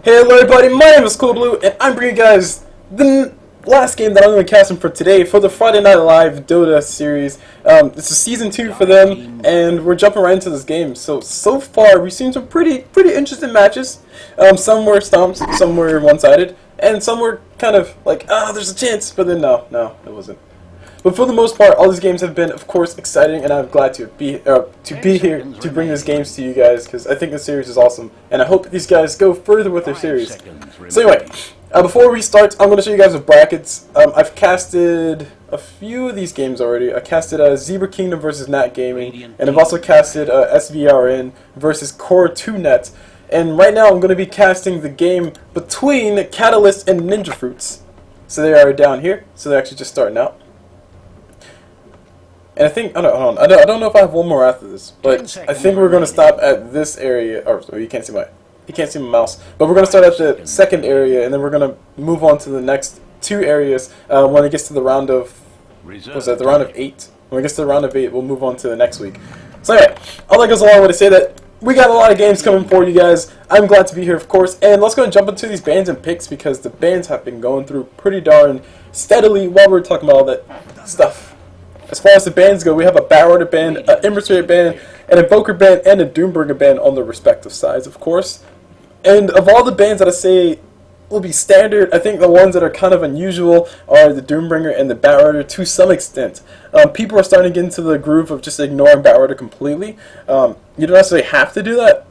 Hey hello everybody, my name is CulBlu, and I'm bringing you guys the last game that I'm going to be casting for today for the Friday Night Live Dota series. This is Season 2 for them, and we're jumping right into this game. So far, we've seen some pretty interesting matches. Some were stomps, some were one-sided, and some were kind of like, there's a chance, but then no, it wasn't. But for the most part, all these games have been, of course, exciting, and I'm glad to be here to bring these games to you guys, because I think the series is awesome, and I hope these guys go further with their series. So anyway, before we start, I'm going to show you guys the brackets. I've casted a few of these games already. I casted Zebra Kingdom versus Nat Gaming, and I've also casted SVRN versus Core 2Net. And right now, I'm going to be casting the game between Catalyst and Ninja Fruits. So they are down here, so they're actually just starting out. And I think, I don't know if I have one more after this, but I think we're going to stop at this area. You can't see my mouse. But we're going to start at the second area, and then we're going to move on to the next two areas when it gets to the round of, the round of 8? When it gets to the round of 8, we'll move on to the next week. So anyway, all that goes a long way to say that we got a lot of games coming for you guys. I'm glad to be here, of course. And let's go and jump into these bans and picks, because the bans have been going through pretty darn steadily while we're talking about all that stuff. As far as the bans go, we have a Battlefighter ban, an Emissary ban, an Invoker ban, and a Doombringer ban on the respective sides, of course. And of all the bans that I say will be standard, I think the ones that are kind of unusual are the Doombringer and the Battlefighter to some extent. People are starting to get into the groove of just ignoring Battlefighter completely. You don't necessarily have to do that.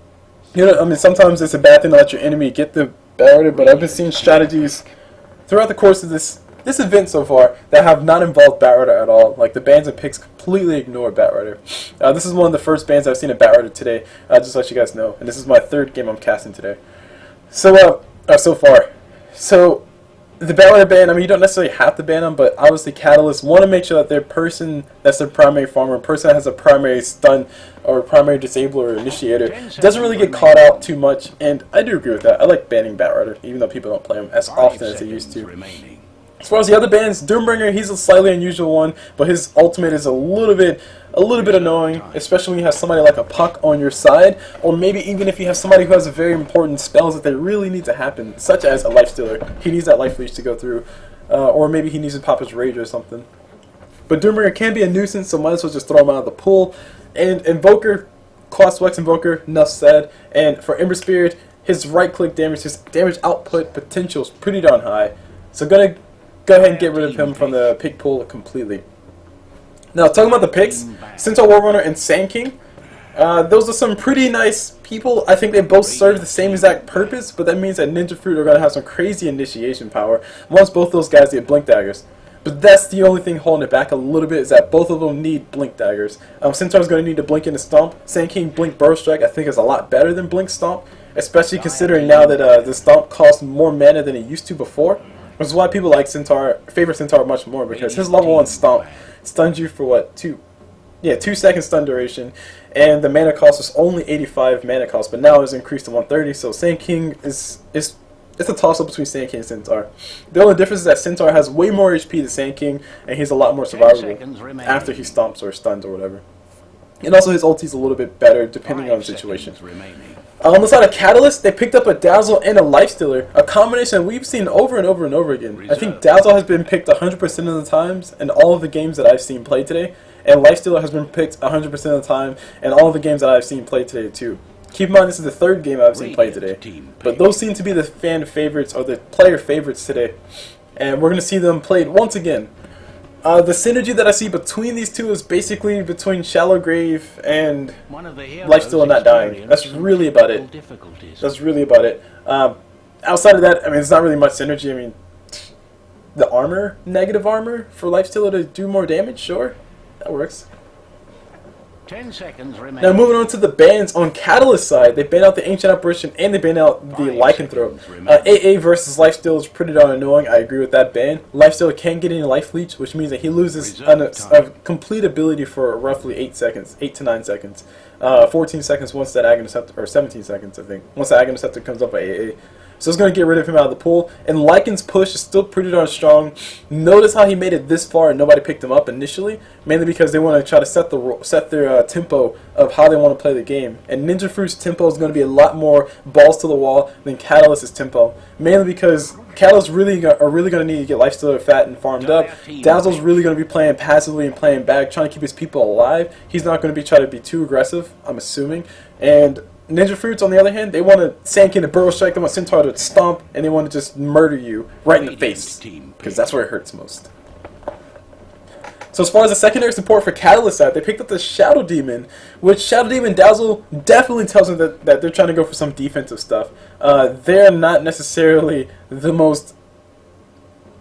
Sometimes it's a bad thing to let your enemy get the Battlefighter, but I've been seeing strategies throughout the course of this event so far that have not involved Batrider at all. Like the bans and picks completely ignore Batrider. This is one of the first bans I've seen of Batrider today, just to let you guys know. And this is my third game I'm casting today. So far. So the Batrider ban, you don't necessarily have to ban them, but obviously Catalysts want to make sure that their person that's their primary farmer, person that has a primary stun or primary disabler or initiator, doesn't really get caught out too much. And I do agree with that. I like banning Batrider, even though people don't play him as often as they used to. As far as the other bans, Doombringer, he's a slightly unusual one, but his ultimate is a little bit annoying, especially when you have somebody like a Puck on your side, or maybe even if you have somebody who has a very important spells that they really need to happen, such as a Life Stealer. He needs that Life Leech to go through, or maybe he needs to pop his Rage or something. But Doombringer can be a nuisance, so might as well just throw him out of the pool. And Invoker, Claw Wax Invoker, enough said. And for Ember Spirit, his right-click damage, his damage output potential is pretty darn high. So gonna go ahead and get rid of him from the pick pool completely. Now, talking about the picks, Centaur Warrunner and Sand King, those are some pretty nice people. I think they both serve the same exact purpose, but that means that Ninja Fruit are going to have some crazy initiation power once both those guys get Blink Daggers. But that's the only thing holding it back a little bit, is that both of them need Blink Daggers. Centaur's going to need to Blink into Stomp. Sand King Blink Burrow Strike I think is a lot better than Blink Stomp, especially considering now that the Stomp costs more mana than it used to before. Which is why people like favor Centaur much more, because his level 1 Stomp stuns you for what, 2 second stun duration, and the mana cost was only 85 mana cost, but now it's increased to 130. So Sand King it's a toss up between Sand King and Centaur. The only difference is that Centaur has way more HP than Sand King, and he's a lot more survivable after he stomps or stuns or whatever. And also his ulti's a little bit better depending on the situation. On the side of Catalyst, they picked up a Dazzle and a Life Stealer, a combination we've seen over and over and over again. I think Dazzle has been picked 100% of the times in all of the games that I've seen played today, and Life Stealer has been picked 100% of the time in all of the games that I've seen played today too. Keep in mind, this is the third game I've seen played today, but those seem to be the fan favorites or the player favorites today, and we're going to see them played once again. The synergy that I see between these two is basically between Shallow Grave and Life Stealer not dying. That's really about it. Outside of that, it's not really much synergy. The armor, negative armor for Life Stealer to do more damage, sure, that works. 10 seconds remaining. Now moving on to the bans on Catalyst side, they banned out the Ancient Apparition and they banned out the Lycanthrope. AA versus Lifesteal is pretty darn annoying. I agree with that ban. Lifesteal can't get any Life Leech, which means that he loses a complete ability for roughly 8 to 9 seconds. 14 seconds once that Aghanim Scepter, or 17 seconds I think, once the Aghanim Scepter comes up by AA. So it's going to get rid of him out of the pool. And Lycan's push is still pretty darn strong. Notice how he made it this far and nobody picked him up initially, mainly because they want to try to set their tempo of how they want to play the game. And Ninja Fruit's tempo is going to be a lot more balls to the wall than Catalyst's tempo, mainly because Catalysts are really going to need to get Lifestealer fat and farmed up. Dazzle's really going to be playing passively and playing back, trying to keep his people alive. He's not going to be trying to be too aggressive, I'm assuming. And Ninja Fruits, on the other hand, they want to Sand King to Burrow Strike, they want Centaur to stomp, and they want to just murder you right in the face, because that's where it hurts most. So as far as the secondary support for Catalyst side, they picked up the Shadow Demon, which Shadow Demon Dazzle definitely tells them that they're trying to go for some defensive stuff. They're not necessarily the most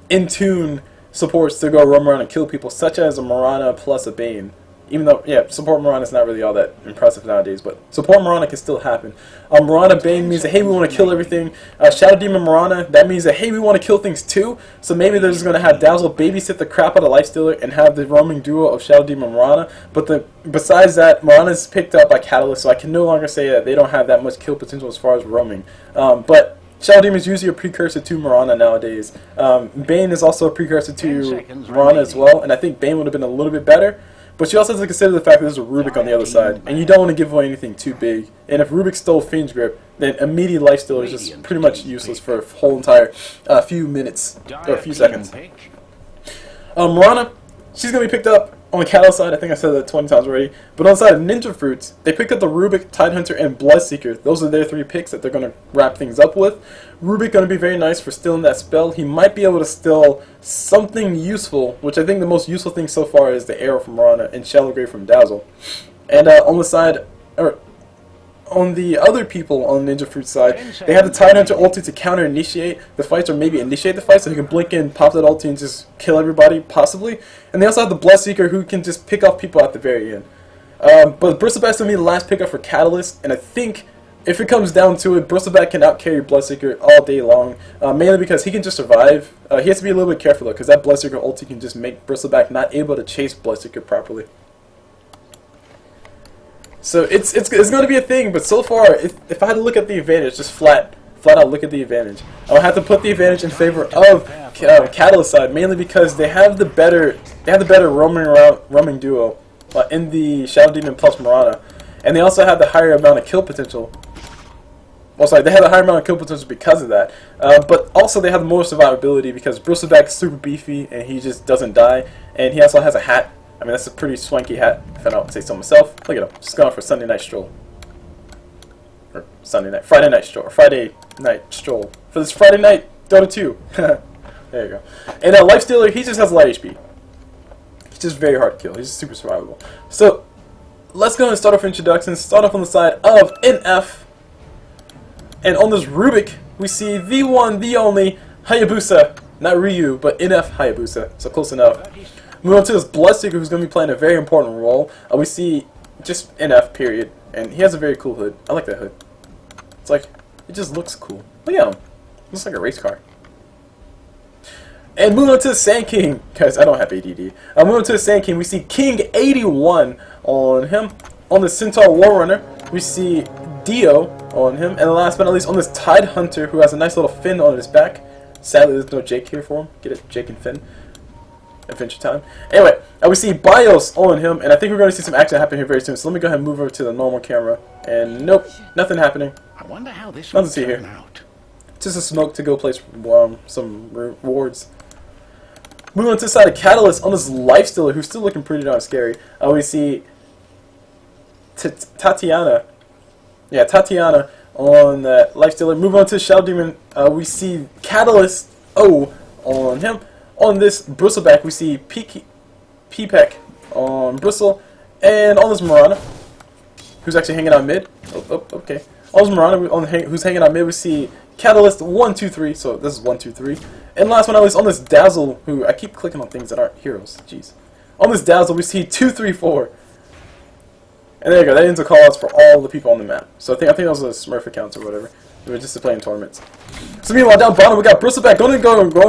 in tune supports to go roam around and kill people, such as a Mirana plus a Bane. Even though, yeah, support Mirana is not really all that impressive nowadays, but support Mirana can still happen. Mirana Bane means that, hey, we want to kill everything. Shadow Demon Mirana, that means that, hey, we want to kill things too. So maybe they're just going to have Dazzle babysit the crap out of Lifestealer and have the roaming duo of Shadow Demon Mirana. But besides that, Mirana's picked up by Catalyst, so I can no longer say that they don't have that much kill potential as far as roaming. But Shadow Demon is usually a precursor to Mirana nowadays. Bane is also a precursor to Mirana as well, and I think Bane would have been a little bit better. But you also have to consider the fact that there's a Rubik on the other side, and you don't want to give away anything too big. And if Rubik stole Fiend's Grip, then immediate Lifestealer is just pretty much useless for a whole entire few minutes, or a few seconds. Mirana, she's going to be picked up on the Catalyst side. I think I said that 20 times already. But on the side of Ninja Fruits, they picked up the Rubik, Tidehunter, and Bloodseeker. Those are their 3 picks that they're going to wrap things up with. Rubik going to be very nice for stealing that spell. He might be able to steal something useful, which I think the most useful thing so far is the Arrow from Mirana and Shallow Grave from Dazzle. And on the side, or on the other people on the Ninja Fruit side, they have the Tidehunter ulti to counter-initiate the fights, or maybe initiate the fight, so he can blink in, pop that ulti, and just kill everybody, possibly. And they also have the Bloodseeker, who can just pick off people at the very end. But Bristleback's going to be the last pickup for Catalyst, and I think if it comes down to it, Bristleback can outcarry Bloodseeker all day long, mainly because he can just survive. He has to be a little bit careful, though, because that Bloodseeker ulti can just make Bristleback not able to chase Bloodseeker properly. So it's going to be a thing, but so far, if I had to look at the advantage, just flat out look at the advantage, I would have to put the advantage in favor of Catalyst side, mainly because they have the better roaming duo in the Shadow Demon plus Mirana, and they also have the higher amount of kill potential. Well, sorry, they have a higher amount of kill potential because of that, but also they have more survivability because Bristleback is super beefy and he just doesn't die, and he also has a hat. I mean, that's a pretty swanky hat, if I don't say so myself. Look at him, just going for Sunday night stroll. Or Friday night stroll, or Friday night stroll. For this Friday night, Dota 2. There you go. And Lifestealer, he just has light HP. He's just very hard to kill, he's just super survivable. So, let's go and start off introductions. Start off on the side of NF. And on this Rubik, we see the one, the only, Hayabusa. Not Ryu, but NF Hayabusa, so close enough. Moving on to this Bloodseeker, who's going to be playing a very important role. We see just NF, period. And he has a very cool hood. I like that hood. It's like, it just looks cool. Look at him. Looks like a race car. And moving on to the Sand King. Guys, I don't have ADD. Moving on to the Sand King, we see King 81 on him. On the Centaur Warrunner, we see Dio on him. And last but not least, on this Tidehunter, who has a nice little fin on his back. Sadly, there's no Jake here for him. Get it? Jake and Finn. Adventure time. Anyway, we see Bios on him, and I think we're going to see some action happen here very soon. So let me go ahead and move over to the normal camera. And nope, nothing happening. I wonder how this nothing to see here. Out. Just a smoke to go place some rewards. Moving on to the side of Catalyst on this Lifestealer, who's still looking pretty darn scary. We see Tatiana. Yeah, Tatiana on the Lifestealer. Moving on to Shadow Demon, we see Catalyst O on him. On this Bristleback, we see P-Peck on Bristle, and on this Mirana, who's actually hanging out mid. Okay. On this Mirana, who's hanging out mid, we see Catalyst 1, 2, 3. So this is 1, 2, 3. And last but not least, on this Dazzle, who I keep clicking on things that aren't heroes. Jeez. On this Dazzle, we see 2, 3, 4. And there you go. That ends the callouts for all the people on the map. So I think that was a Smurf account or whatever. We were just to play in tournaments. So meanwhile, down bottom, we got Bristleback going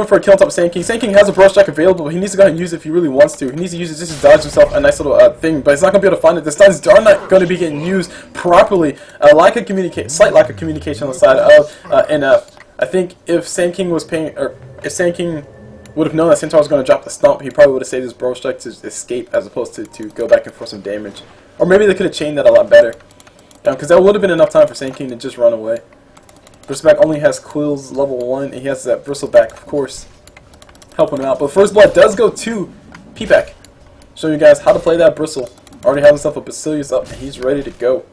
for a kill on top of Sand King. Sand King has a Burrow Strike available, but he needs to go ahead and use it if he really wants to. He needs to use it just to dodge himself a nice little thing, but he's not going to be able to find it. The stuns are not going to be getting used properly. Slight lack of communication on the side of NF. I think if Sand King was paying, or if Sand King would have known that Centaur was going to drop the stump, he probably would have saved his Burrow Strike to escape as opposed to go back and for some damage. Or maybe they could have chained that a lot better. Because that would have been enough time for Sand King to just run away. Bristleback only has Quills level 1, and he has that Bristleback, of course, helping him out. But First Blood does go to P-Pack. Show you guys how to play that Bristle. Already has himself a Basilius up, and he's ready to go.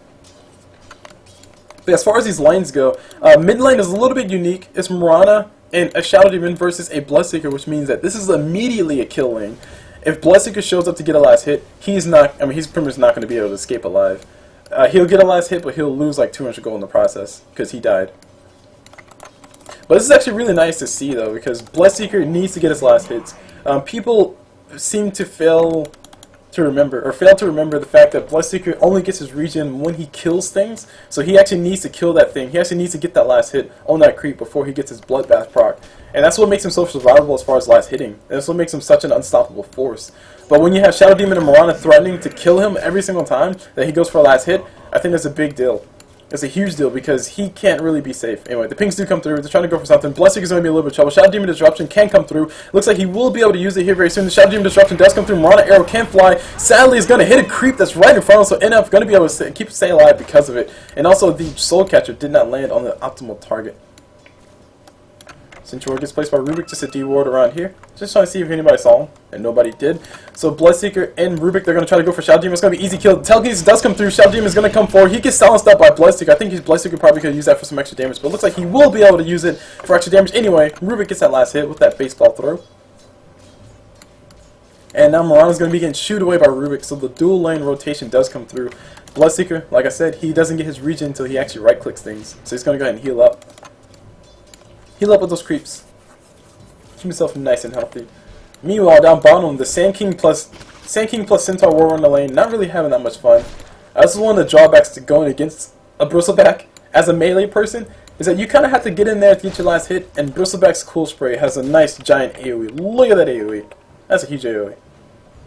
But as far as these lanes go, mid lane is a little bit unique. It's Mirana and a Shadow Demon versus a Bloodseeker, which means that this is immediately a kill lane. If Bloodseeker shows up to get a last hit, he's pretty much not going to be able to escape alive. He'll get a last hit, but he'll lose like 200 gold in the process because he died. But this is actually really nice to see, though, because Bloodseeker needs to get his last hits. People seem to fail to remember the fact that Bloodseeker only gets his regen when he kills things. So he actually needs to kill that thing. He actually needs to get that last hit on that creep before he gets his Bloodbath proc. And that's what makes him so survivable as far as last hitting. And that's what makes him such an unstoppable force. But when you have Shadow Demon and Mirana threatening to kill him every single time that he goes for a last hit, I think that's a big deal. It's a huge deal because he can't really be safe. Anyway, the pings do come through. They're trying to go for something. Bloodseeker's going to be a little bit of trouble. Shadow Demon Disruption can come through. Looks like he will be able to use it here very soon. The Shadow Demon Disruption does come through. Mirana Arrow can fly. Sadly, it's going to hit a creep that's right in front of him, so NF going to be able to keep staying alive because of it. And also, the Soul Catcher did not land on the optimal target. Centaur gets placed by Rubik, just a D-ward around here. Just trying to see if anybody saw him, and nobody did. So Bloodseeker and Rubik, they're going to try to go for Shadow Demon. It's going to be easy kill. Telekinesis does come through. Shadow Demon is going to come forward. He gets silenced up by Bloodseeker. I think Bloodseeker probably could use that for some extra damage, but it looks like he will be able to use it for extra damage anyway. Rubik gets that last hit with that baseball throw. And now Mirana's going to be getting shooed away by Rubik, so the dual lane rotation does come through. Bloodseeker, like I said, he doesn't get his regen until he actually right-clicks things. So he's going to go ahead and heal up. Heal up with those creeps. Keep himself nice and healthy. Meanwhile, down bottom, the Sand King plus Centaur War on the lane, not really having that much fun. This is one of the drawbacks to going against a Bristleback as a melee person, is that you kind of have to get in there to get your last hit, and Bristleback's Cool Spray has a nice giant AoE. Look at that AoE. That's a huge AoE.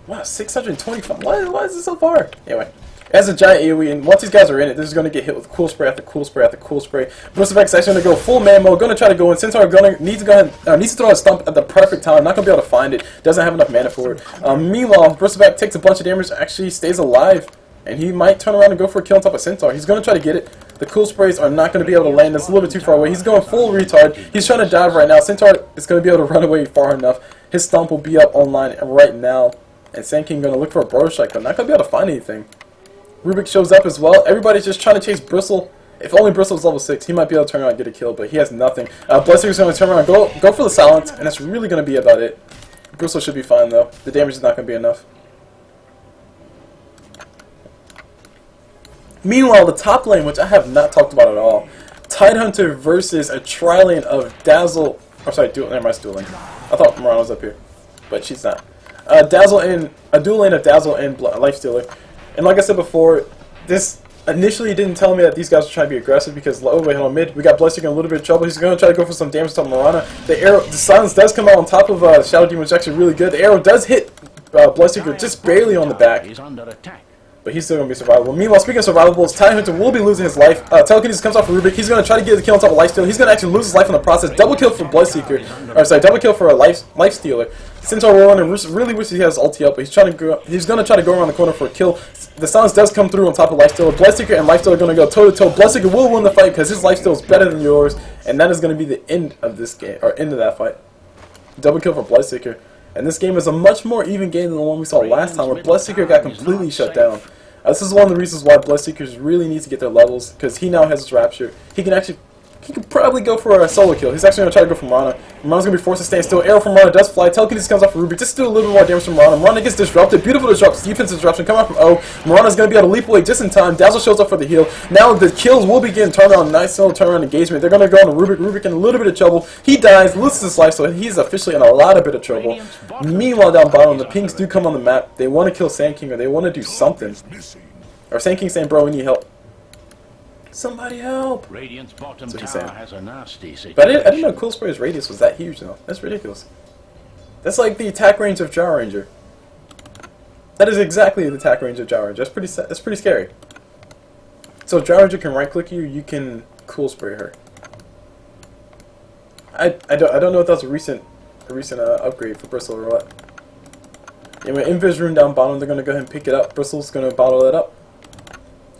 Wow, 625. Why is it so far? Anyway. It has a giant AoE, and once these guys are in it, this is going to get hit with Cool Spray after Cool Spray after Cool Spray. Bristleback's actually going to go full man mode, going to try to go in. Centaur needs to throw a stump at the perfect time, not going to be able to find it, doesn't have enough mana for it. Meanwhile, Bristleback takes a bunch of damage, actually stays alive, and he might turn around and go for a kill on top of Centaur. He's going to try to get it. The Cool Sprays are not going to be able to land, it's a little bit too far away. He's going full retard. He's trying to dive right now. Centaur is going to be able to run away far enough. His stump will be up online right now, and Sand King going to look for a Burrow Strike, but not going to be able to find anything. Rubik shows up as well. Everybody's just trying to chase Bristle. If only Bristle's level 6, he might be able to turn around and get a kill, but he has nothing. Bloodseeker's going to turn around and go for the silence, and that's really going to be about it. Bristle should be fine, though. The damage is not going to be enough. Meanwhile, the top lane, which I have not talked about at all, Tidehunter versus a tri-lane of Dazzle... Oh, sorry, never mind, it's dual lane. I thought Mirana was up here, but she's not. A dual lane of Dazzle and Lifestealer. And like I said before, this initially didn't tell me that these guys were trying to be aggressive because, oh wait, hold on, mid, we got Bloodseeker in a little bit of trouble. He's going to try to go for some damage to Mirana. The silence does come out on top of Shadow Demon, which is actually really good. The arrow does hit Bloodseeker just barely on the back. He's under attack. But he's still going to be survivable. Meanwhile, speaking of survivables, Tidehunter will be losing his life. Telekinesis comes off for Rubik. He's going to try to get the kill on top of Lifestealer. He's going to actually lose his life in the process. Double kill for Bloodseeker. Or sorry, double kill for a Lifestealer. Centaur rolling and really wishes he has his ulti up, but he's going to try to go around the corner for a kill. The silence does come through on top of Lifestealer. Bloodseeker and Lifestealer are going to go toe-to-toe. Bloodseeker will win the fight because his lifesteal is better than yours, and that is going to be the end of this game, or end of that fight. Double kill for Bloodseeker. And this game is a much more even game than the one we saw last time, where Bloodseeker got completely shut down. This is one of the reasons why Bloodseekers really need to get their levels, because he now has his Rapture. He can probably go for a solo kill. He's actually going to try to go for Mirana. Mirana's going to be forced to stand still. Arrow from Mirana does fly. Telekinesis comes off for Ruby. Just do a little bit more damage from Mirana. Mirana gets disrupted. Beautiful disruption. Defensive disruption. Come out from O. Mirana's going to be able to leap away just in time. Dazzle shows up for the heal. Now the kills will begin. Turn around. Nice little turnaround engagement. They're going to go on to Rubik. Rubik in a little bit of trouble. He dies, loses his life, so he's officially in a lot of bit of trouble. Meanwhile, down bottom, the pinks do come on the map. They want to kill Sand King, or they want to do something. Or Sand King saying, bro, we need help. Somebody help! Radiant's bottom tower has a nasty situation. But I didn't know Cool Spray's radius was that huge, though. That's ridiculous. That's like the attack range of Drow Ranger. That is exactly the attack range of Drow Ranger. That's pretty scary. So if Drow Ranger can right-click you, you can Cool Spray her. I don't know if that's a recent upgrade for Bristle or what. Anyway, Invis rune down bottom. They're gonna go ahead and pick it up. Bristle's gonna bottle it up.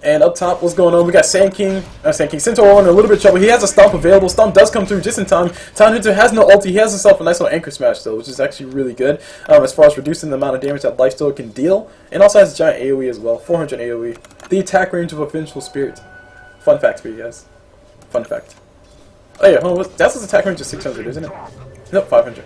And up top, what's going on? We got Sand King, Centaur in a little bit of trouble. He has a stomp available. Stomp does come through just in time. Time Hunter has no ulti. He has himself a nice little anchor smash though, which is actually really good as far as reducing the amount of damage that Lifesteal can deal. And also has a giant AoE as well, 400 AoE. The attack range of a Vengeful Spirit. Fun fact for you guys. Fun fact. Oh yeah, hold on. Dazzle's attack range is 600, isn't it? Nope, 500.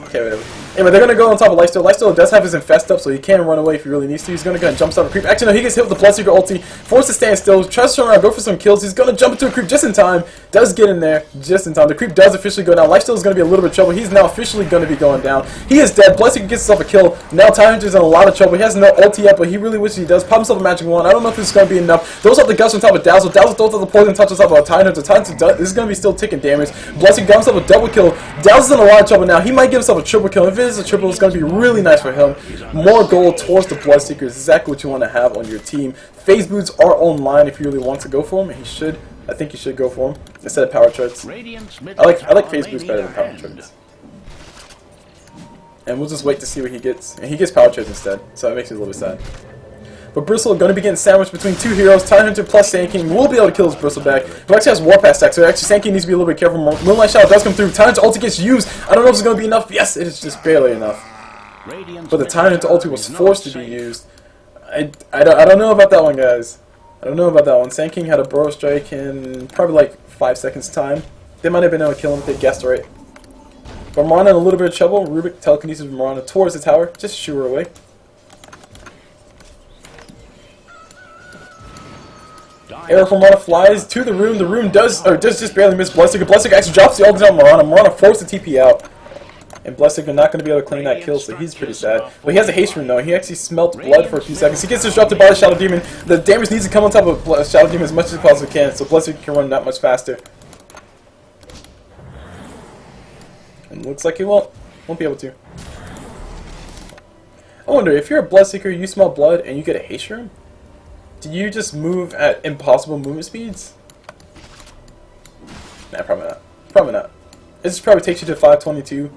Okay, whatever. Anyway, they're gonna go on top of Lifesteal. Lifesteal does have his infest up, so he can run away if he really needs to. He's gonna go and jump start a creep. Actually, no, he gets hit with the Bloodseeker ulti, forced to stand still, tries to turn around, go for some kills. He's gonna jump into a creep just in time. Does get in there just in time. The creep does officially go down. Lifesteal is gonna be a little bit of trouble. He's now officially gonna be going down. He is dead. Bloodseeker gets himself a kill. Now Time Hunter's in a lot of trouble. He has no ulti yet, but he really wishes he does. Pop himself a magic wand. I don't know if this is gonna be enough. Throws up the guts on top of Dazzle. Dazzle throws up the poison touch on top of Time Hunter. Time Hunter this is gonna be still taking damage. Bloodseeker got himself a double kill. Dazzle's in a lot of trouble now. He might give himself a triple kill. If it is a triple, it's gonna be really nice for him. More gold towards the Bloodseeker is exactly what you want to have on your team. Phase boots are online if you really want to go for him, and he should. I think you should go for him instead of power charts. I like phase boots better than power charts. And we'll just wait to see what he gets. And he gets power charts instead, so it makes me a little bit sad. But Bristle are going to be getting sandwiched between two heroes. Time Hunter plus Sand King will be able to kill his Bristle back. Who actually has Warpath stack, so actually Sand King needs to be a little bit careful. Moonlight Shadow does come through. Time Hunter ulti gets used. I don't know if it's going to be enough. Yes, it is just barely enough. But the Time Hunter ulti was forced to be used. I don't know about that one, guys. I don't know about that one. Sand King had a Burrow Strike in probably like 5 seconds time. They might have been able to kill him if they guessed right. But Mirana in a little bit of trouble. Rubik telekinesis Mirana towards the tower. Just shoo her away. Arrow from Mirana flies to the room. The room does just barely miss Bloodseeker. Bloodseeker actually drops the ulti on Mirana. Mirana forced the TP out. And Bloodseeker not going to be able to claim that kill, so he's pretty sad. But he has a haste rune though. He actually smelt blood for a few seconds. He gets disrupted by the Shadow Demon. The damage needs to come on top of Shadow Demon as much as it possibly can, so Bloodseeker can run that much faster. And looks like he won't be able to. I wonder, if you're a Bloodseeker, you smell blood, and you get a haste rune? Do you just move at impossible movement speeds? Nah, probably not. Probably not. It just probably takes you to 522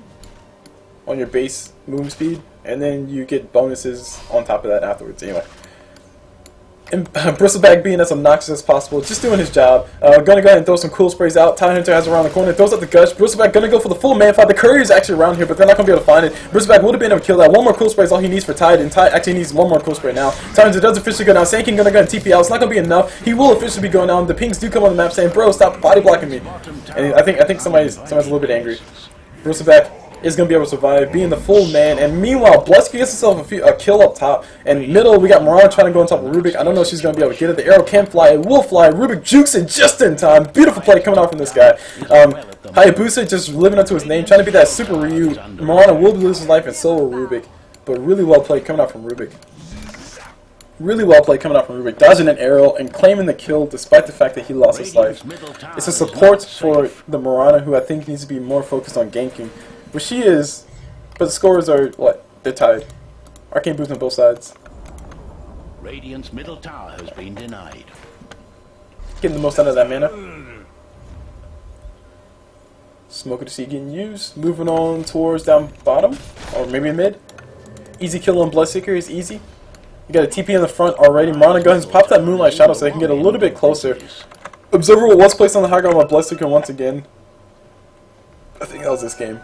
on your base movement speed, and then you get bonuses on top of that afterwards. Anyway. And Bristleback being as obnoxious as possible, just doing his job. Gonna go ahead and throw some cool sprays out. Time Hunter has around the corner, throws out the gush. Bristleback gonna go for the full man fight. The courier is actually around here, but they're not gonna be able to find it. Bristleback would have been able to kill that. One more cool spray is all he needs for Tide, and Tide actually needs one more cool spray now. Time Hunter does officially go down. Sand King gonna go and TP out. It's not gonna be enough. He will officially be going down. The pings do come on the map saying, "Bro, stop body blocking me." And I think somebody's a little bit angry. Bristleback is going to be able to survive, being the full man, and meanwhile, Bloodseeker gets himself a kill up top, and middle, we got Mirana trying to go on top of Rubik. I don't know if she's going to be able to get it. The arrow can fly, it will fly. Rubik jukes it just in time. Beautiful play coming out from this guy. Hayabusa just living up to his name, trying to be that super Ryu. Mirana will lose his life, and so will Rubik, but really well played coming out from Rubik. Really well played coming out from Rubik, dodging an arrow and claiming the kill despite the fact that he lost his life. It's a support for the Mirana, who I think needs to be more focused on ganking. But she is, but the scores are, what? They're tied. Arcane boost on both sides. Radiant's middle tower has been denied. Getting the most out of that mana. Smoke of the Sea getting used. Moving on towards down bottom, or maybe mid. Easy kill on Bloodseeker is easy. You got a TP in the front already. Mirana goes and pops that Moonlight Shadow so they can get a little bit closer. Observer was placed on the high ground by Bloodseeker once again. I think that was this game.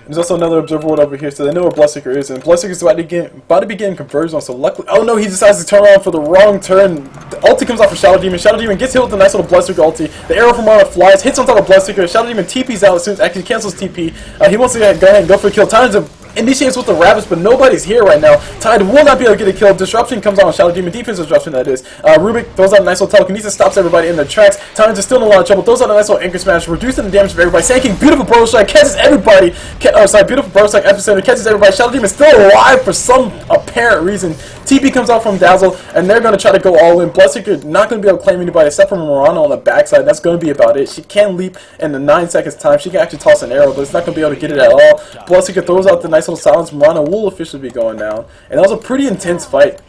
There's also another Observer Ward over here, so they know where Bloodseeker is, and Bloodseeker's about to be getting converged on, so luckily... Oh no, he decides to turn around for the wrong turn. The ulti comes off for Shadow Demon. Shadow Demon gets hit with a nice little Bloodseeker ulti. The arrow from Mirana flies, hits on top of Bloodseeker. Shadow Demon TP's out as soon as actually cancels TP. He wants to go ahead and go for a kill. Time to initiates with the Rabbits, but nobody's here right now. Tide will not be able to get a kill. Disruption comes on Shadow Demon. Defense disruption, that is. Rubik throws out a nice little telekinesis, stops everybody in their tracks. Time is still in a lot of trouble. Throws out a nice little anchor smash, reducing the damage of everybody. Sand King, beautiful Burrow Strike, catches everybody. Beautiful Burrow Strike epicenter, catches everybody. Shadow Demon still alive for some apparent reason. TP comes out from Dazzle, and they're going to try to go all in. Bloodseeker not going to be able to claim anybody except for Mirana on the backside. That's going to be about it. She can leap in the 9 seconds time. She can actually toss an arrow, but it's not going to be able to get it at all. Bloodseeker throws out the nice little silence. Mirana will officially be going down. And that was a pretty intense fight.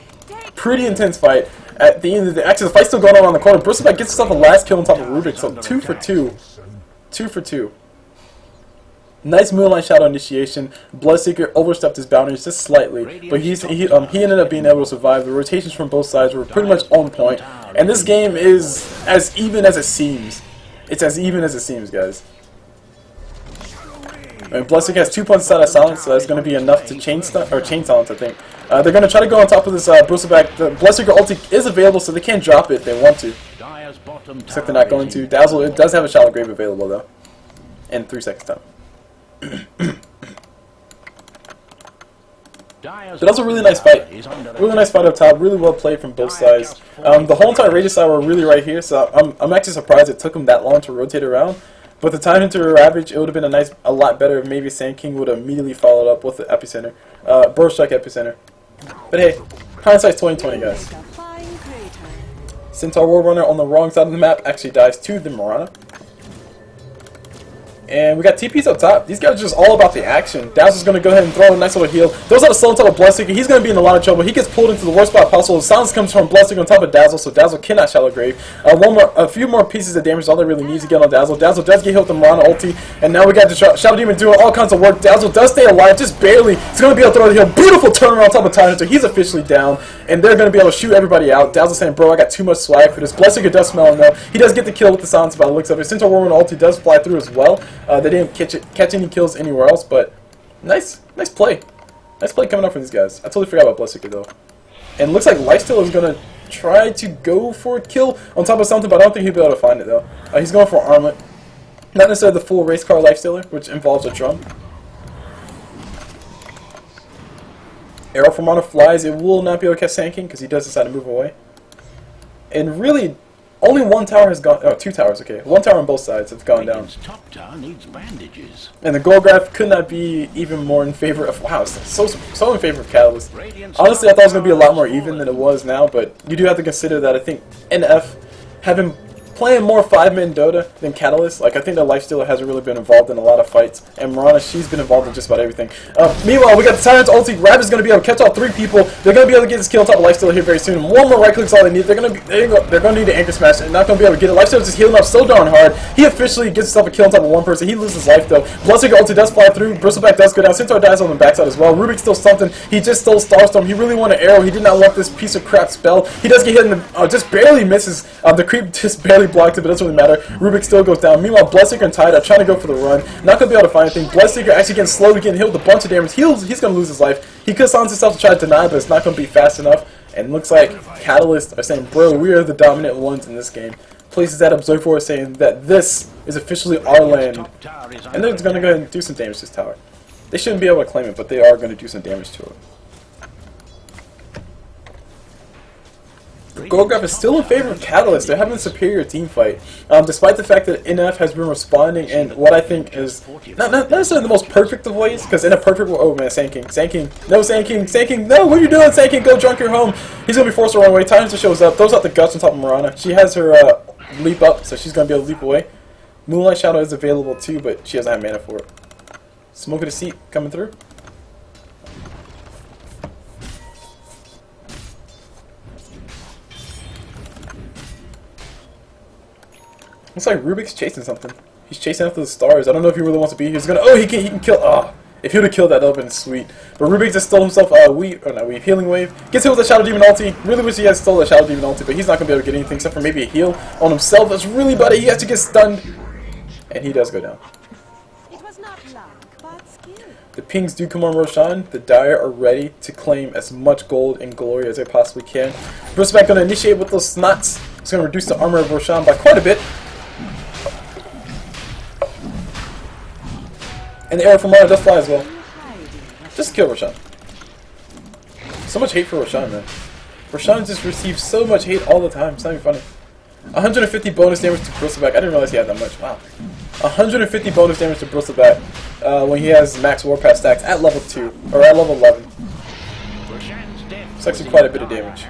Pretty intense fight. At the end of the... Actually, the fight's still going on the corner. Bristleback gets himself a last kill on top of Rubik, so 2 for 2. 2 for 2. Nice Moonlight Shadow initiation. Bloodseeker overstepped his boundaries just slightly, but he ended up being able to survive. The rotations from both sides were pretty much on point, and this game is as even as it seems. It's as even as it seems, guys. I mean, Bloodseeker has 2 points out of silence, so that's going to be enough to chain silence, I think. They're going to try to go on top of this Bristleback. The Bloodseeker ulti is available, so they can't drop it if they want to. Except they're not going to. Dazzle, it does have a Shallow Grave available, though. In 3 seconds time. But that was a really nice fight. Really nice fight up top. Really well played from both sides. The whole entire Ranger side were really right here, so I'm actually surprised it took them that long to rotate around. But the time into Ravage, it would have been a lot better if maybe Sand King would have immediately followed up with the Epicenter. Burst Strike Epicenter. But hey, hindsight's 2020, guys. Centaur War Runner on the wrong side of the map actually dies to the Mirana. And we got TPs up top. These guys are just all about the action. Dazzle's going to go ahead and throw a nice little heal. Throws out a slow on top of Bloodseeker. He's going to be in a lot of trouble. He gets pulled into the worst spot possible. Silence comes from Bloodseeker on top of Dazzle, so Dazzle cannot Shallow Grave. A few more pieces of damage is all they really needs to get on Dazzle. Dazzle does get hit with the Mirana ulti, and now we got the Shadow Demon doing all kinds of work. Dazzle does stay alive, just barely. He's going to be able to throw the heal. Beautiful turnaround on top of Tyrant, so he's officially down, and they're going to be able to shoot everybody out. Dazzle saying, bro, I got too much swag for this. Bloodseeker does smell him, though. He does get the kill with the silence by the looks of it. Centaur War Runner ulti does fly through as well. They didn't catch any kills anywhere else, but nice play. Nice play coming up for these guys. I totally forgot about Bloodseeker though. And looks like Lifesteal is gonna try to go for a kill on top of something, but I don't think he'll be able to find it though. He's going for Armlet. Not necessarily the full race car Lifestealer, which involves a drum. Arrow from Honor flies. It will not be able to catch Sand King because he does decide to move away. And really, only one tower has gone. Oh, 2 towers. Okay, 1 tower on both sides have gone down. Top tower needs bandages. And the goal graph could not be even more in favor of. Wow, it's so in favor of Catalyst. Honestly, I thought it was going to be a lot more even than it was now, but you do have to consider that I think NF have been playing more 5-man Dota than Catalyst. Like, I think that Lifestealer hasn't really been involved in a lot of fights, and Mirana, she's been involved in just about everything. Meanwhile, we got the Tyrant's ulti. Ravage is going to be able to catch all 3 people. They're going to be able to get this kill on top of Lifestealer here very soon. One more right click's all they need. They're going to need an anchor smash, and not going to be able to get it. Lifestealer's just healing up so darn hard. He officially gets himself a kill on top of one person. He loses life though. Bloodseeker ulti does fly through. Bristleback does go down. Centaur dies on the backside as well. Rubik's still something. He just stole Starstorm. He really wanted Arrow. He did not want this piece of crap spell. He does get hit in the, just barely misses. The creep just barely blocked it, but it doesn't really matter. Rubik still goes down. Meanwhile, Bloodseeker and Tide are trying to go for the run. Not going to be able to find anything. Bloodseeker actually getting slowly getting hit with a bunch of damage. He's going to lose his life. He could silence himself to try to deny, but it's not going to be fast enough. And looks like Catalyst are saying, bro, we are the dominant ones in this game. Places that Observer is saying that this is officially our land. And they're going to go ahead and do some damage to this tower. They shouldn't be able to claim it, but they are going to do some damage to it. Goldgraph is still in favor of Catalyst. They're having a superior team fight. Despite the fact that NF has been responding in what I think is not necessarily the most perfect of ways, because in a perfect way, oh man, Sand King, no, Sand King, no, what are you doing, Sand King, go drunk your home. He's going to be forced to run away. Tyrant shows up, throws out the guts on top of Mirana. She has her leap up, so she's going to be able to leap away. Moonlight Shadow is available too, but she doesn't have mana for it. Smoke of Deceit coming through. Looks like Rubik's chasing something. He's chasing after the stars. I don't know if he really wants to be here. He's gonna. Oh, he can kill. Ah, if he would have killed that, that would have been sweet. But Rubik just stole himself healing wave. Gets hit with a Shadow Demon ulti. Really wish he had stole a Shadow Demon ulti, but he's not gonna be able to get anything except for maybe a heal on himself. That's really bad. He has to get stunned, and he does go down. It was not luck, but skill. The pings do come on Roshan. The Dire are ready to claim as much gold and glory as they possibly can. Bristleback gonna initiate with those snots. It's gonna reduce the armor of Roshan by quite a bit. And the arrow from Mara does fly as well. Just kill Roshan. So much hate for Roshan, man. Roshan just receives so much hate all the time. It's not even funny. 150 bonus damage to Bristleback. I didn't realize he had that much. Wow. 150 bonus damage to Bristleback when he has max Warpath stacks at level 2, or at level 11. It's actually quite a bit of damage.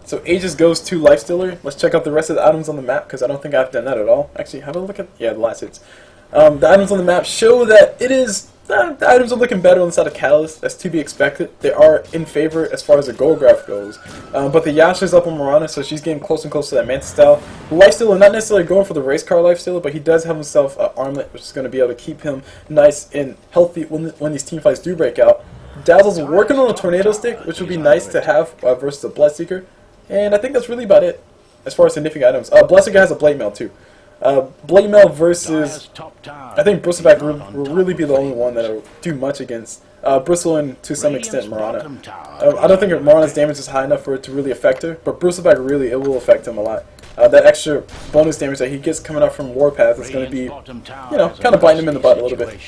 So Aegis goes to Lifestealer. Let's check out the rest of the items on the map, because I don't think I've done that at all. Actually, have a look at, yeah, the last hits. The items on the map show that it is the items are looking better on the side of Catalyst. That's to be expected. They are in favor as far as the gold graph goes. But the Yasha's up on Mirana, so she's getting closer and closer to that Manta style. Lifestealer, not necessarily going for the race car Lifestealer, but he does have himself an armlet, which is going to be able to keep him nice and healthy when these team fights do break out. Dazzle's working on a Tornado Stick, which would be nice to have versus a Bloodseeker. And I think that's really about it as far as significant items. Bloodseeker has a Blade Mail too. Blade Mail versus, I think Bristleback will really be the only one that will do much against Bristle and to some extent Mirana. I don't think Mirana's damage is high enough for it to really affect her, but Bristleback really, it will affect him a lot. That extra bonus damage that he gets coming out from Warpath is going to be, you know, kind of biting him in the butt a little bit.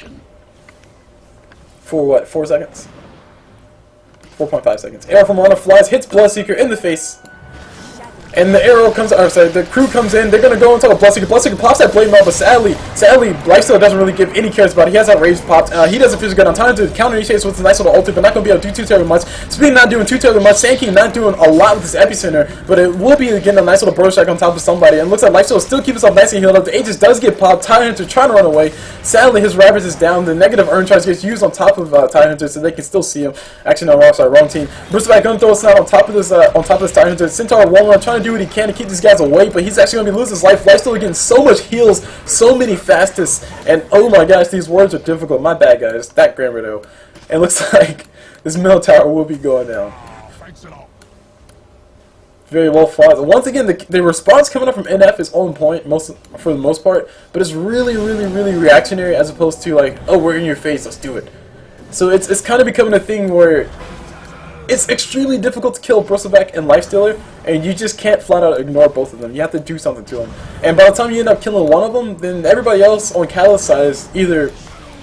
For what, 4 seconds? 4.5 seconds. Arrow from Mirana flies, hits Bloodseeker in the face. And the arrow comes, or sorry, the crew comes in. They're gonna go into a Bloodseeker. Bloodseeker pops that Blade Mail, but sadly, Lifestealer doesn't really give any cares about it. He has that rage popped. He doesn't feel good on time to counter initiate with a nice little ulti, but not gonna be able to do too terribly much. Speed not doing too terribly much. Sand King not doing a lot with his epicenter, but it will be getting a nice little burst strike on top of somebody. And it looks like Lifestealer still keeps himself nice and healed up. The Aegis does get popped. Tide Hunter trying to run away. Sadly, his Ravage is down. The negative Urn Charge gets used on top of Tide Hunter, so they can still see him. Actually, no, wrong team. Bristleback gonna throw a snap on top of this Tide Hunter. Centaur Warlord trying to do what he can to keep this guys away, but he's actually going to be losing his life. Lifestealer getting so much heals, so many fastest, and oh my gosh, these words are difficult. My bad, guys. That grammar though. It looks like this middle tower will be going down. Very well fought. Once again, the response coming up from NF is on point for the most part, but it's really reactionary as opposed to like, oh, we're in your face, let's do it. So it's kind of becoming a thing where it's extremely difficult to kill Bristleback and Lifestealer, and you just can't flat out ignore both of them. You have to do something to them. And by the time you end up killing one of them, then everybody else on Catalyst side is either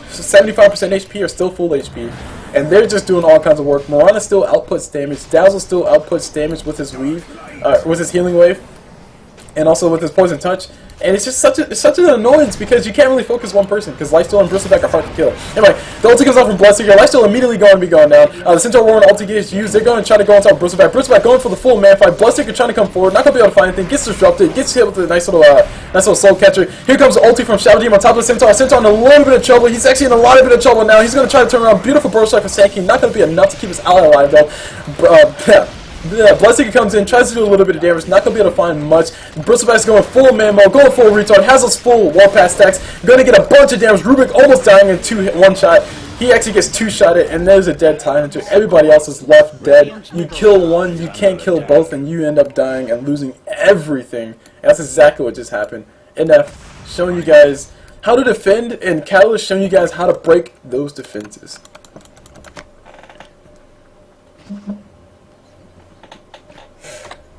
75% HP or still full HP. And they're just doing all kinds of work. Mirana still outputs damage. Dazzle still outputs damage with his weave, with his healing wave, and also with his poison touch. And it's just such an annoyance because you can't really focus one person because Lifestealer and Bristleback are hard to kill. Anyway, the ulti comes out from Bloodseeker. Lifestealer immediately going to be going down. The Centaur Warren ulti gets used. They're going to try to go on top of Bristleback. Bristleback going for the full man fight. Bloodseeker trying to come forward. Not going to be able to find anything. Gets disrupted. Gets hit with a nice little soul catcher. Here comes the ulti from Shadow Demon on top of the Centaur. Centaur in a little bit of trouble. He's actually in a lot of trouble now. He's going to try to turn around. Beautiful burst strike for Sand King. Not going to be enough to keep his ally alive though. Bloodseeker comes in, tries to do a little bit of damage, not going to be able to find much. Bristleback's going full man mode, going full retard, has those full Warpath stacks, going to get a bunch of damage. Rubik almost dying in one shot. He actually gets two-shotted, and there's a dead Tide Hunter. Everybody else is left dead. You kill one, you can't kill both, and you end up dying and losing everything. And that's exactly what just happened. NF showing you guys how to defend, and Catalyst showing you guys how to break those defenses.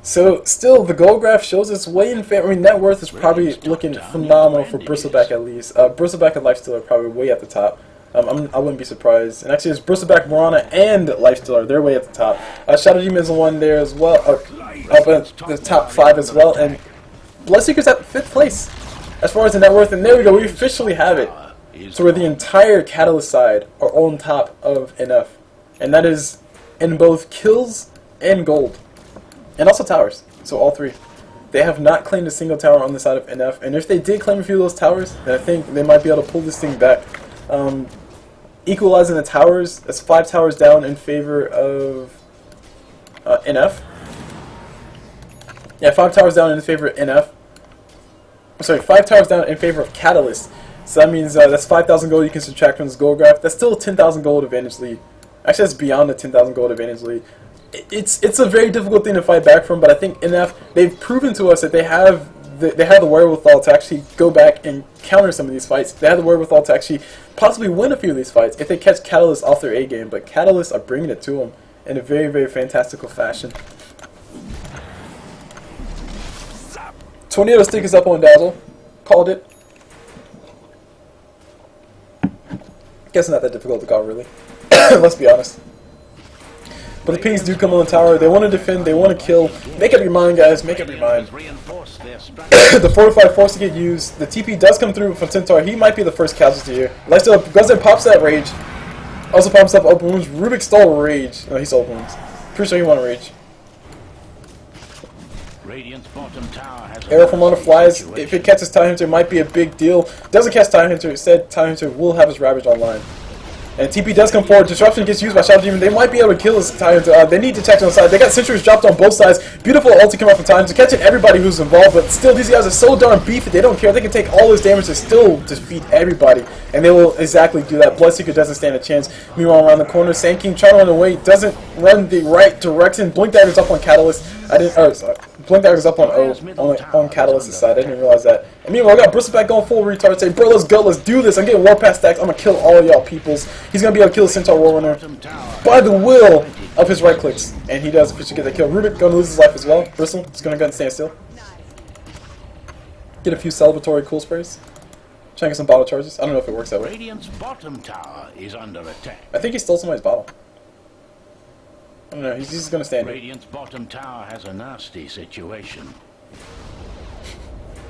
So, still, the gold graph shows its way in favor. I mean, net worth is probably looking phenomenal for Bristleback at least. Bristleback and Lifestealer are probably way at the top. I wouldn't be surprised. And actually, it's Bristleback, Mirana, and Lifestealer. They're way at the top. Shadow Demon is one there as well. Up at the top 5 as well. And Bloodseeker's at 5th place as far as the net worth. And there we go. We officially have it. So, where the entire Catalyst side are on top of NF. And that is in both kills and gold. And also towers, so all 3. They have not claimed a single tower on the side of NF, and if they did claim a few of those towers, then I think they might be able to pull this thing back. Equalizing the towers, that's 5 towers down in favor of NF. Yeah, 5 towers down in favor of NF. Sorry, 5 towers down in favor of Catalyst. So that means that's 5,000 gold you can subtract from this gold graph. That's still a 10,000 gold advantage lead. Actually, that's beyond the 10,000 gold advantage lead. It's a very difficult thing to fight back from, but I think NF, they've proven to us that they have the wherewithal to actually go back and counter some of these fights. They have the wherewithal to actually possibly win a few of these fights if they catch Catalyst off their A game, but Catalyst are bringing it to them in a very fantastical fashion. Tornado Stick is up on Dazzle. Called it. Guess not that difficult to call, really. Let's be honest. But the pings do come on the tower. They want to defend. They want to kill. Make up your mind, guys. Make up your mind. The fortified force to get used. The TP does come through from Centaur. He might be the first casualty here. Lifestealer goes and pops that rage. Also pops up open wounds. Rubik stole rage. No, he stole open wounds. Pretty sure he wanted rage. Arrow from Honor flies. If it catches Tide Hunter, it might be a big deal. Doesn't catch Tide Hunter. Instead, Tide Hunter will have his Ravage online. And TP does come forward. Disruption gets used by Shadow Demon. They might be able to kill this Titans. They need to check on the side. They got sentries dropped on both sides. Beautiful ulti come out from Titans, catching everybody who's involved. But still, these guys are so darn beefy. They don't care. They can take all this damage to still defeat everybody. And they will exactly do that. Bloodseeker doesn't stand a chance. Meanwhile, around the corner, Sand King trying to run away. Doesn't run the right direction. Blink Dagger's up on Catalyst. Blink Dagger's up on Catalyst's side. I didn't realize that. And meanwhile, I got Bristleback going full retard, saying, bro, let's go, let's do this. I'm getting Warpath stacks. I'm going to kill all y'all peoples. He's going to be able to kill the Centaur Warrunner by the will of his right clicks. And he does officially get that kill. Rubik going to lose his life as well. Bristle is going to go and stand still. Get a few celebratory cool sprays. Try and get some bottle charges. I don't know if it works that way. Radiant's bottom tower is under attack. I think he stole somebody's bottle. I don't know, he's just going to stand here. Radiant's bottom tower has a nasty situation.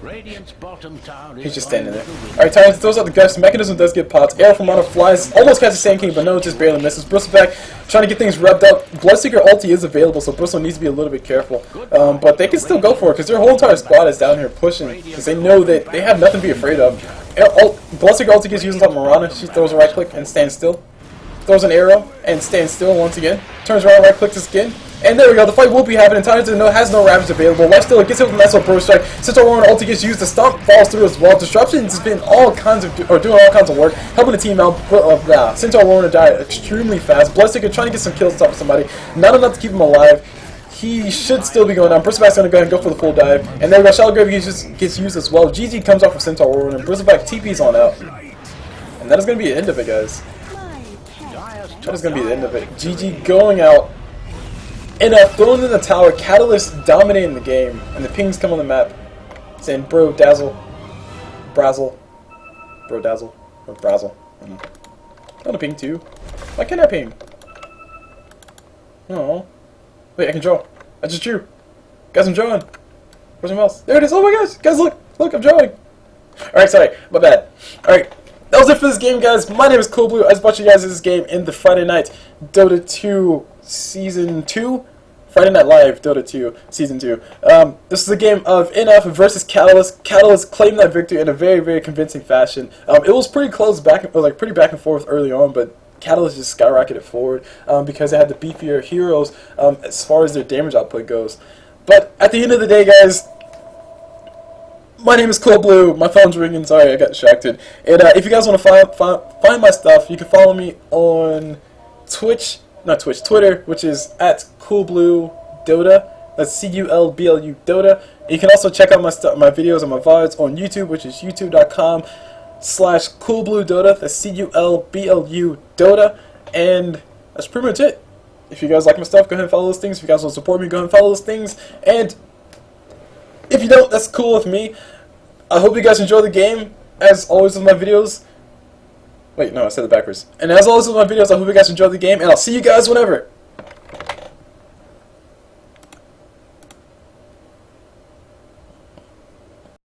Radiant's bottom tower is He's just standing there. Alright, Titans throws out the gust. Mechanism does get popped. Arrow from Mono flies. Almost catches Sand King, but no, just barely misses. Bristleback trying to get things revved up. Bloodseeker ulti is available, so Bristle needs to be a little bit careful. But they can still go for it, because their whole entire squad is down here pushing. Because they know that they have nothing to be afraid of. Bloodseeker ulti gets used on top of Mirana. She throws a right click and stands still. Throws an arrow and stands still once again. Turns around, right clicks his skin. And there we go, the fight will be happening. Titans has no Ravage available. Lifesteal gets hit with a nice little Burst Strike. Centaur Warren ulti gets used. The Stomp falls through as well. Disruption's been doing all kinds of work, helping the team out. Centaur Warren died extremely fast. Bloodseeker trying to get some kills on top of somebody. Not enough to keep him alive. He should still be going down. Bristleback's going to go ahead and go for the full dive. And there we go, Shallow Grave gets used as well. GG comes off of Centaur Warren, and Bristleback TP's on out. And that is going to be the end of it, guys. That is going to be the end of it. GG going out. And thrown in the tower, Catalyst dominating the game, and the pings come on the map, saying bro dazzle, brazzle, bro dazzle, or brazzle. I want to ping too. Why can't I ping? Oh, wait, I can draw. I just drew. Guys, I'm drawing. Where's my mouse? There it is. Oh my gosh, guys, look, I'm drawing. All right, sorry, my bad. All right. That was it for this game, guys. My name is CulBlu. I just brought you guys this game in the Friday Night Dota 2 Season 2. Friday Night Live Dota 2 Season 2. This is a game of NF versus Catalyst. Catalyst claimed that victory in a very, very convincing fashion. It was pretty close, pretty back and forth early on, but Catalyst just skyrocketed forward because they had the beefier heroes as far as their damage output goes. But at the end of the day, guys, my name is CulBlu. My phone's ringing. Sorry, I got distracted. And if you guys want to find my stuff, you can follow me on Twitter, which is at CulBlu Dota. That's CulBlu Dota. And you can also check out my videos and my VODs on YouTube, which is youtube.com/CulBlu Dota. That's CulBlu Dota. And that's pretty much it. If you guys like my stuff, go ahead and follow those things. If you guys want to support me, go ahead and follow those things. And if you don't, that's cool with me. I hope you guys enjoy the game. As always with my videos. Wait, no, I said it backwards. And as always with my videos, I hope you guys enjoy the game. And I'll see you guys whenever.